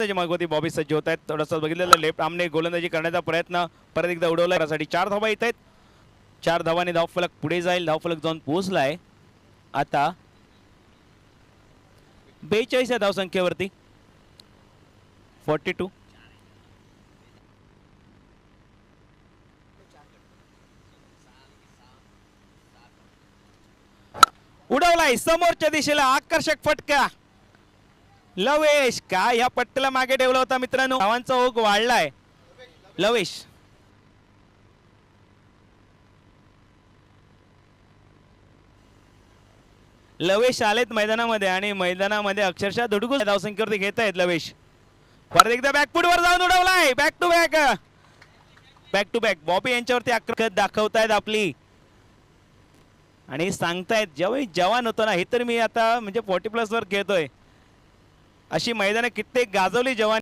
मागवती बॉबी सज्ज होत आहेत. थोडंसं बघितलेलं लेफ्ट आमने गोलंदाजी करण्याचा प्रयत्न परत एकदा उडवला. साठी 4 धावा येत आहेत. 4 धावांनी धावफलक पुढे जाईल. धावफलक जाऊन पोहोचलाय आता 42 या धावसंख्येवरती 42. उडवलाय समोरच्या दिशेला आकर्षक फटका. लवेश का या पट्ट्याला मागे ठेवला होता मित्रांनो. धावांचा ओघ वाढलाय. लवेश लवेश आलेत मैदानामध्ये आणि मैदानामध्ये अक्षरशः धुडगूस धावसंख्येवरती घेत आहेत लवेश. परत एकदा बॅकफुटवर जाऊन उडवलाय. बॅक टू बॅक बॉबी यांच्यावरती आक्रमक दाखवतायत आपली आणि सांगतायत जेव्हा जवान होतो ना हे तर मी आता म्हणजे 40+ वर खेळतोय अशी मैदानं कित्येक गाजवली जवान.